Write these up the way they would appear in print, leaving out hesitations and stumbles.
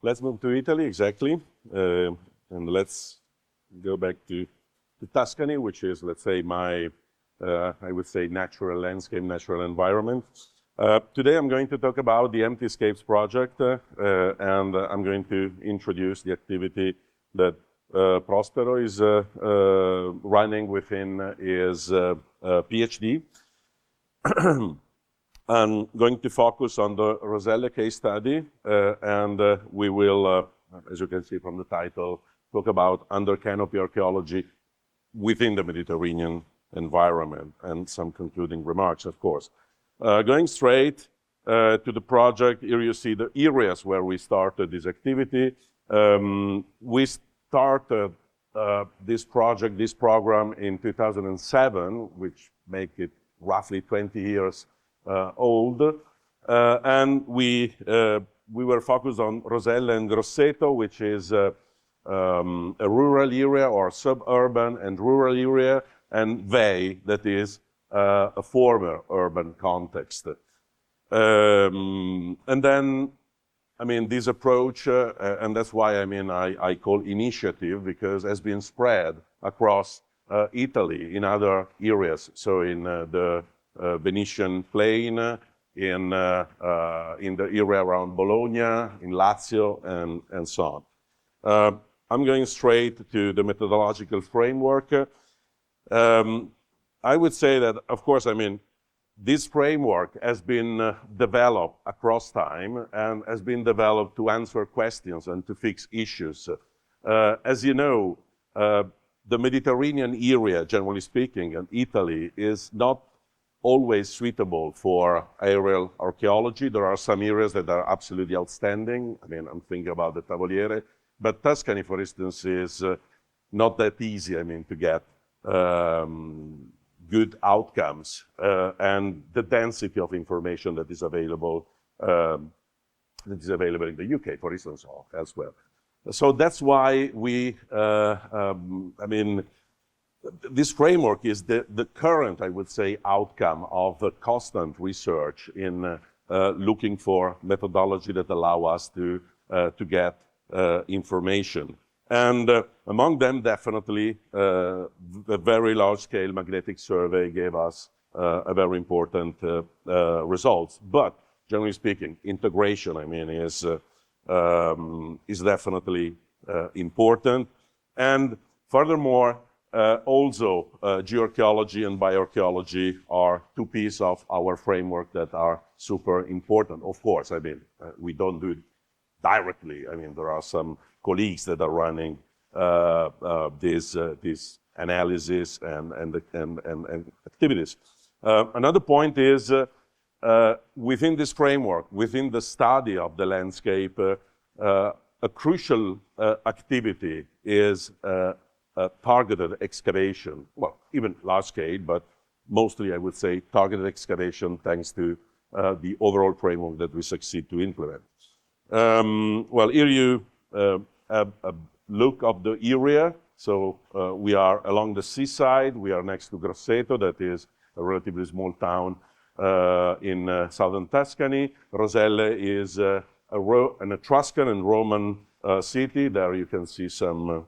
let's move to Italy, exactly. And let's go back to Tuscany, which is, let's say, my, I would say, natural landscape, natural environment. Today I'm going to talk about the Emptyscapes project, and I'm going to introduce the activity that Prospero is running within his PhD. I'm going to focus on the Roselle case study, and we will, as you can see from the title, talk about under canopy archaeology within the Mediterranean environment, and some concluding remarks, of course. Going straight to the project, here you see the areas where we started this activity. We started this project, this program in 2007, which make it roughly 20 years old, and we were focused on Roselle and Grosseto, which is a rural area or suburban and rural area, and Vey, that is a former urban context. And then, I mean, this approach, and that's why I call initiative, because it has been spread across Italy in other areas. So in the Venetian plain, in the area around Bologna, in Lazio, and so on. I'm going straight to the methodological framework. I would say that, of course, this framework has been developed across time and has been developed to answer questions and to fix issues. As you know, the Mediterranean area, generally speaking, and Italy, is not always suitable for aerial archaeology. There are some areas that are absolutely outstanding. I'm thinking about the Tavoliere, but Tuscany, for instance, is not that easy, to get good outcomes, and the density of information that is available in the UK, for instance, or elsewhere. So that's why we, this framework is the current, I would say, outcome of a constant research in looking for methodology that allow us to get information. And among them, definitely, the very large-scale magnetic survey gave us a very important results. But generally speaking, integration, is definitely important. And furthermore, also, geoarchaeology and bioarchaeology are two pieces of our framework that are super important. Of course, we don't do it directly. There are some colleagues that are running this analysis and activities. Another point is, within this framework, within the study of the landscape, a crucial activity is targeted excavation. Well, even large scale, but mostly I would say targeted excavation, thanks to the overall framework that we succeed to implement. Well, here you have a look of the area. So we are along the seaside. We are next to Grosseto, that is a relatively small town in southern Tuscany. Roselle is an Etruscan and Roman city. There you can see some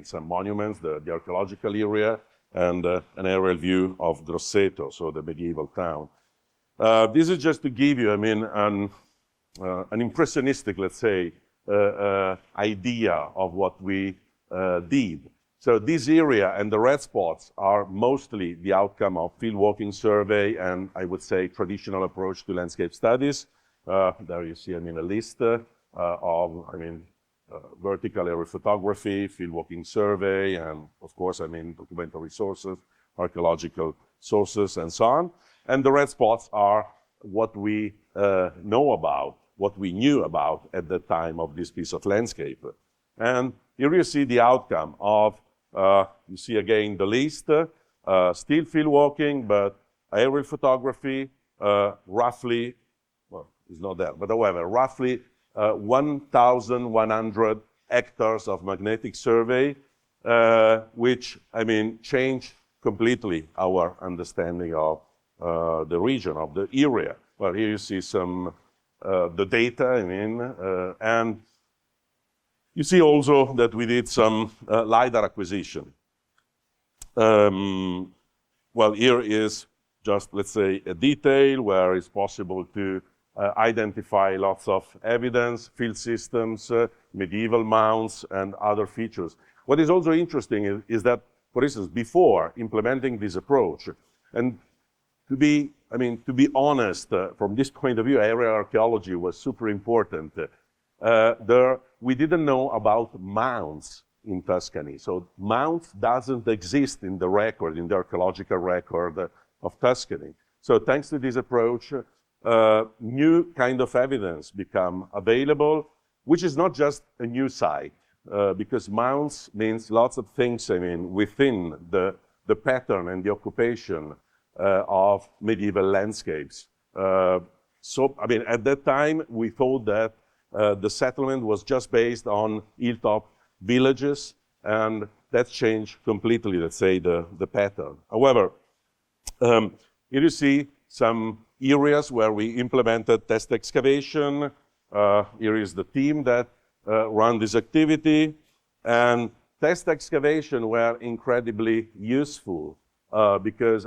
some monuments, the archaeological area, and an aerial view of Grosseto, so the medieval town. This is just to give you, an impressionistic, let's say, idea of what we did. So this area and the red spots are mostly the outcome of field walking survey and, I would say, traditional approach to landscape studies. There you see, a list of, vertical aerial photography, field walking survey, and of course, documentary sources, archaeological sources, and so on. And the red spots are what we know about, what we knew about at the time of this piece of landscape. And here you see the outcome of, you see again the list, still field walking, but aerial photography, roughly, well, it's not there, but however, roughly 1,100 hectares of magnetic survey, which, changed completely our understanding of the region, of the area. Well, here you see some the data, I mean, and you see also that we did some LiDAR acquisition. Well, here is just, let's say, a detail where it's possible to identify lots of evidence, field systems, medieval mounds, and other features. What is also interesting is that, for instance, before implementing this approach, and to be honest, from this point of view, aerial archaeology was super important. We didn't know about mounds in Tuscany. So mounds doesn't exist in the record, in the archaeological record of Tuscany. So thanks to this approach, new kind of evidence become available, which is not just a new site, because mounds means lots of things, within the pattern and the occupation of medieval landscapes. At that time, we thought that the settlement was just based on hilltop villages, and that's changed completely, let's say, the pattern. However, here you see some areas where we implemented test excavation. Here is the team that run this activity, and test excavation were incredibly useful because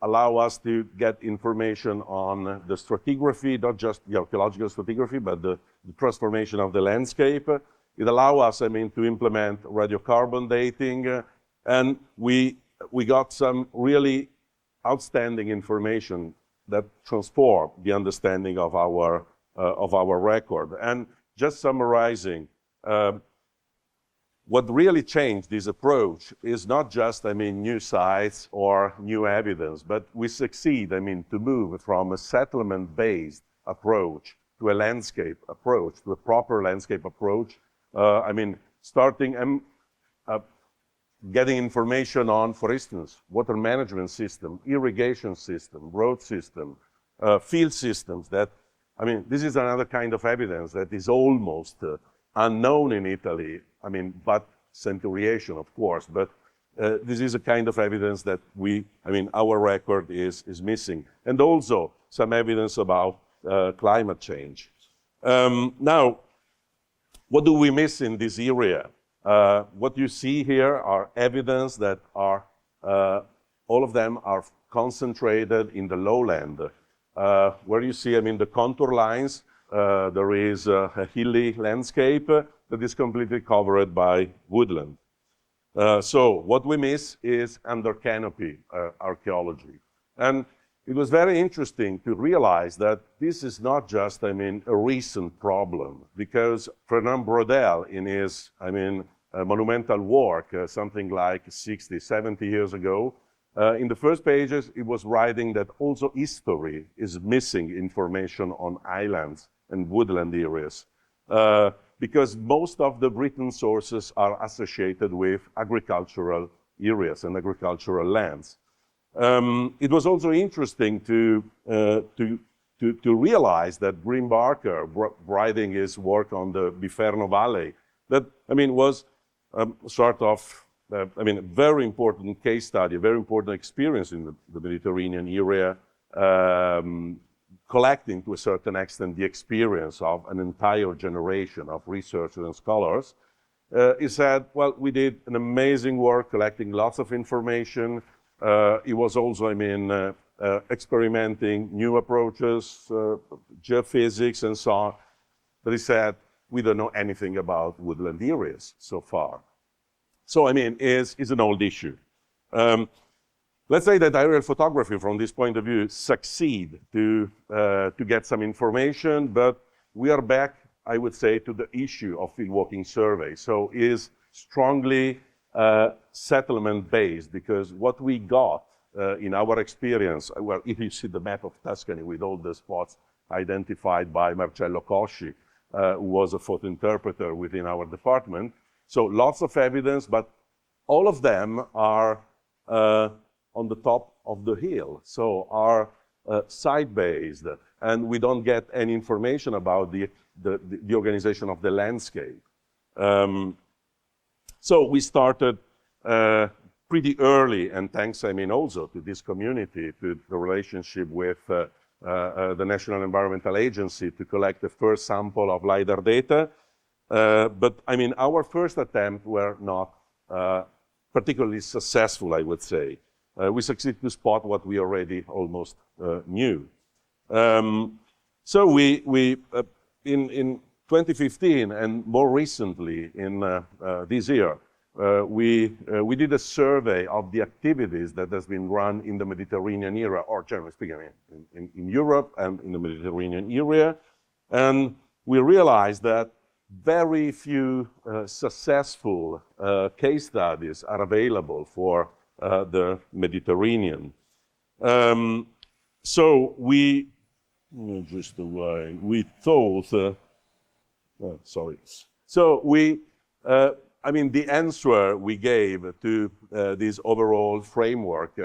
allow us to get information on the stratigraphy, not just the archaeological stratigraphy, but the transformation of the landscape. It allows us, to implement radiocarbon dating, and we got some really outstanding information that transformed the understanding of our record. And just summarizing, what really changed this approach is not just, new sites or new evidence, but we succeed, to move from a settlement-based approach to a landscape approach, to a proper landscape approach. Starting getting information on, for instance, water management system, irrigation system, road system, field systems that, this is another kind of evidence that is almost unknown in Italy, but centuriation, of course, but this is a kind of evidence that our record is missing. And also some evidence about climate change. Now, what do we miss in this area? What you see here are evidence that are, all of them are concentrated in the lowland. Where you see, the contour lines, there is a hilly landscape that is completely covered by woodland. So what we miss is under canopy archaeology. And it was very interesting to realize that this is not just, a recent problem, because Fernand Braudel, in his, monumental work, something like 60, 70 years ago, in the first pages, he was writing that also history is missing information on islands and woodland areas, because most of the written sources are associated with agricultural areas and agricultural lands. It was also interesting to realize that Green-Barker, writing his work on the Biferno Valley, that was sort of a very important case study, a very important experience in the Mediterranean area, collecting to a certain extent the experience of an entire generation of researchers and scholars. He said, well, we did an amazing work collecting lots of information. He was also, experimenting new approaches, geophysics and so on. But he said, we don't know anything about woodland areas so far. So, is an old issue. Let's say that aerial photography, from this point of view, succeed to get some information, but we are back, I would say, to the issue of fieldwalking survey. So, is strongly settlement-based, because what we got in our experience, well, if you see the map of Tuscany with all the spots identified by Marcello Cosci, who was a photo interpreter within our department, so lots of evidence, but all of them are on the top of the hill, so are site-based, and we don't get any information about the organization of the landscape. So we started pretty early, and thanks, also to this community, to the relationship with the National Environmental Agency to collect the first sample of LiDAR data. But I mean, our first attempt were not particularly successful, I would say. We succeeded to spot what we already almost knew. So we in 2015 and more recently in this year, we did a survey of the activities that has been run in the Mediterranean area, or generally speaking, in Europe and in the Mediterranean area. And we realized that very few successful case studies are available for the Mediterranean. So we thought, sorry. So I mean, the answer we gave to this overall framework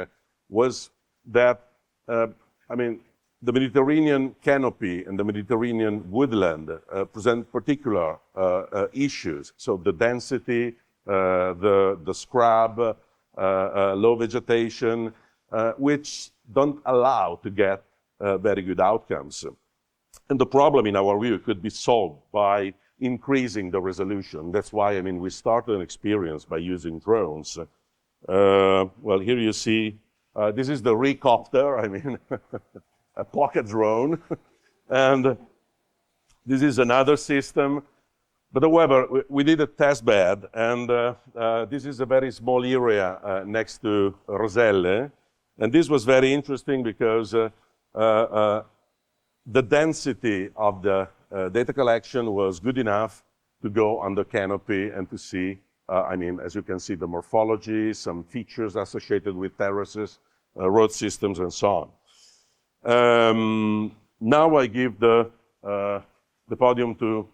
was that, I mean, the Mediterranean canopy and the Mediterranean woodland present particular issues. So the density, the scrub, low vegetation, which don't allow to get very good outcomes. And the problem, in our view, could be solved by increasing the resolution. That's why, I mean, we started an experience by using drones. Well, here you see, this is the recopter, I mean, a pocket drone. And this is another system. But however, we did a test bed, and this is a very small area next to Roselle. And this was very interesting because the density of the data collection was good enough to go on the canopy and to see, I mean, as you can see, the morphology, some features associated with terraces, road systems, and so on. Now I give the podium to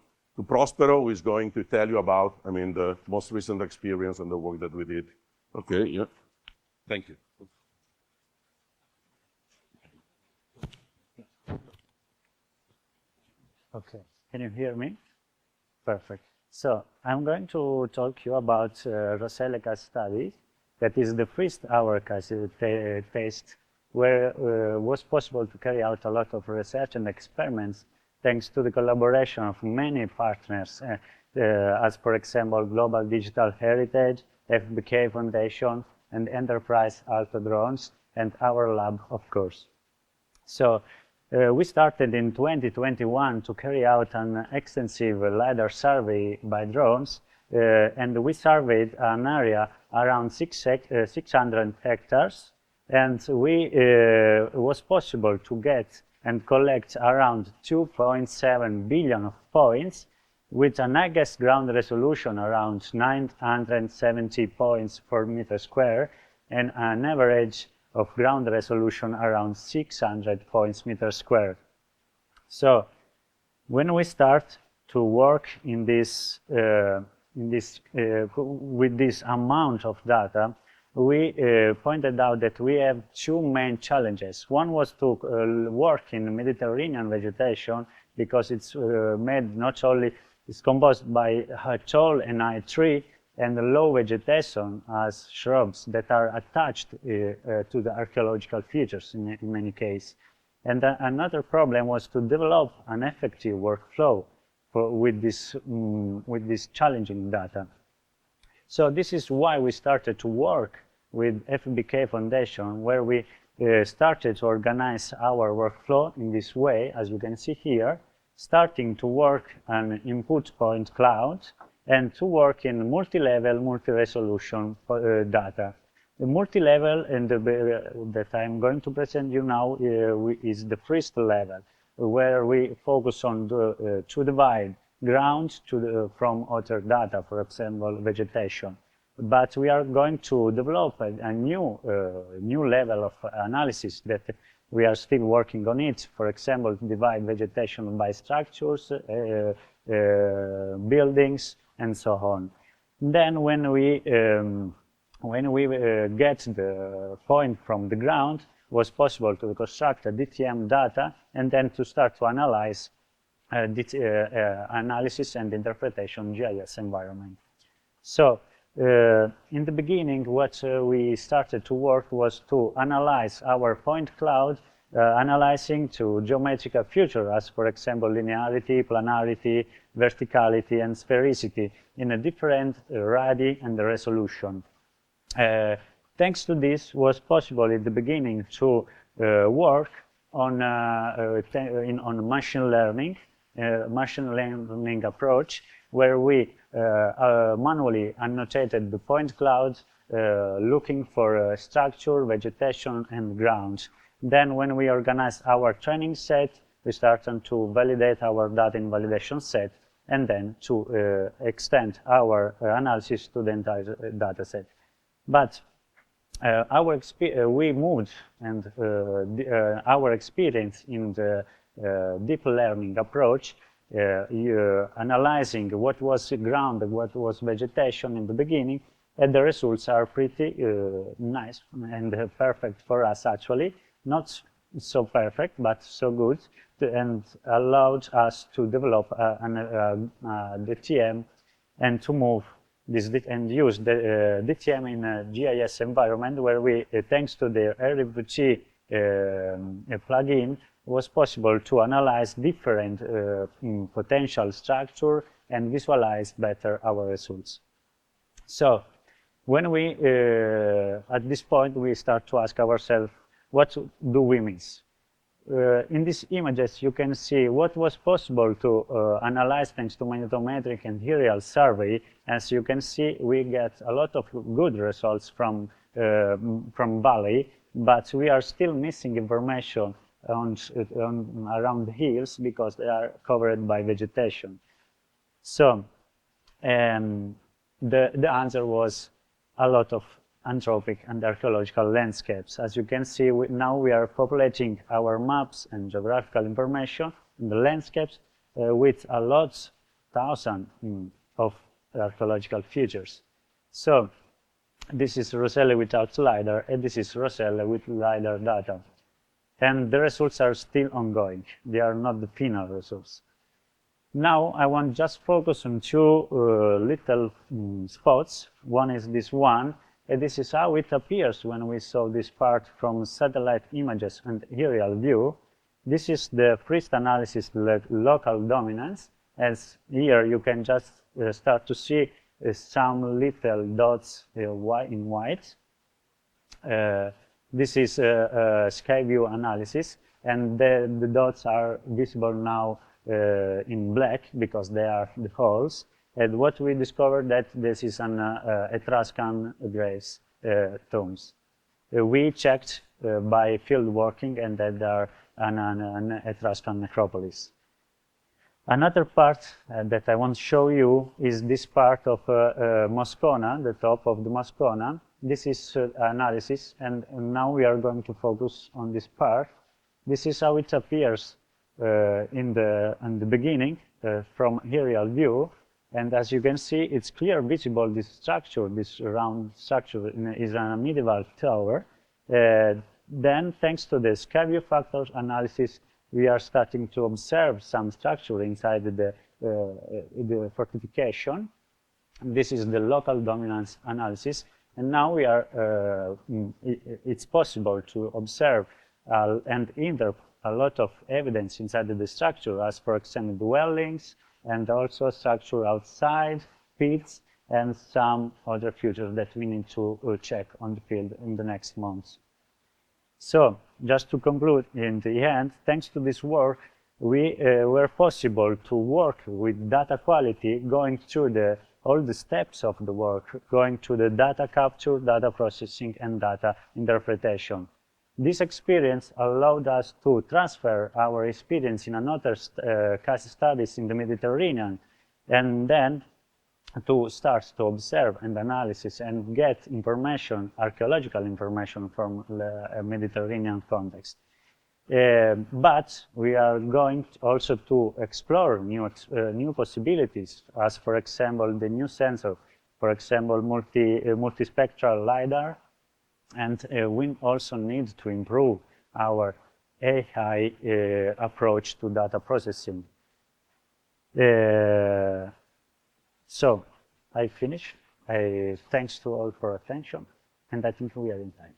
Prospero, who is going to tell you about, I mean, the most recent experience and the work that we did. Okay, yeah. Thank you. Okay, can you hear me? Perfect. So I'm going to talk to you about Roselle case study. That is the first our case test where it was possible to carry out a lot of research and experiments thanks to the collaboration of many partners, as for example, Global Digital Heritage, FBK Foundation, and Enterprise Alto Drones, and our lab, of course. So we started in 2021 to carry out an extensive LiDAR survey by drones, and we surveyed an area around 600 hectares, and it was possible to get and collect around 2.7 billion of points with an highest ground resolution around 970 points per meter square and an average of ground resolution around 600 points meter square. So when we start to work in this, with this amount of data, we pointed out that we have two main challenges. One was to work in Mediterranean vegetation because it's made not only, it's composed by tall and high tree and low vegetation as shrubs that are attached to the archaeological features in many cases. And another problem was to develop an effective workflow with this challenging data. So this is why we started to work with FBK Foundation, where we started to organize our workflow in this way, as you can see here, starting to work on input point cloud and to work in multi-level, multi-resolution data. The multi-level and that I'm going to present you now is the first level, where we focus on to divide ground from other data, for example, vegetation. But we are going to develop a new level of analysis that we are still working on it. For example, divide vegetation by structures, buildings, and so on. Then when we get the point from the ground, it was possible to construct a DTM data and then to start to analyze analysis and interpretation GIS environment. So in the beginning, what we started to work was to analyze our point cloud analyzing to geometrical features, as for example linearity, planarity, verticality, and sphericity in a different radii and resolution. Thanks to this, was possible at the beginning to work on machine learning approach, where we manually annotated the point clouds, looking for structure, vegetation, and ground. Then when we organized our training set, we started to validate our data in validation set, and then to extend our analysis to the entire data set. But we moved, and our experience in the deep learning approach, analyzing what was ground, what was vegetation in the beginning, and the results are pretty nice and perfect for us actually. Not so perfect, but so good, and allowed us to develop the DTM and to move this and use the DTM in a GIS environment, where we, thanks to the RFG plugin, was possible to analyze different potential structure and visualize better our results. So when we, at this point, we start to ask ourselves, what do we miss? In these images, you can see what was possible to analyze thanks to magnetometric and aerial survey. As you can see, we get a lot of good results from valley, but we are still missing information around the hills because they are covered by vegetation. So the answer was a lot of anthropic and archaeological landscapes. As you can see, now we are populating our maps and geographical information in the landscapes with a lot, thousands of archaeological features. So this is Roselle without LiDAR, and this is Roselle with LiDAR data. And the results are still ongoing. They are not the final results. Now I want just focus on two little spots. One is this one, and this is how it appears when we saw this part from satellite images and aerial view. This is the first analysis, local dominance. As here you can just start to see some little dots in white. This is sky view analysis, and the dots are visible now in black because they are the holes. And what we discovered that this is an Etruscan graves tombs. We checked by field working, and that they are an Etruscan necropolis. Another part that I want to show you is this part of Moscona, the top of the Moscona. This is analysis, and now we are going to focus on this part. This is how it appears in the beginning from aerial view. And as you can see, it's clear visible this structure, this round structure is a medieval tower. Then, thanks to the sky view factors analysis, we are starting to observe some structure inside the fortification. This is the local dominance analysis. And now we are, it's possible to observe and enter a lot of evidence inside the structure, as for example, dwellings, and also structure outside, pits, and some other features that we need to check on the field in the next months. So, just to conclude, in the end, thanks to this work, we were possible to work with data quality, going through all the steps of the work, going to the data capture, data processing, and data interpretation. This experience allowed us to transfer our experience in another case studies in the Mediterranean, and then to start to observe and analysis and get information, archaeological information from the Mediterranean context. But we are going also to explore new possibilities, as for example the new sensor, for example multispectral LiDAR, and we also need to improve our AI approach to data processing. So I finish. Thanks to all for attention, and I think we are in time.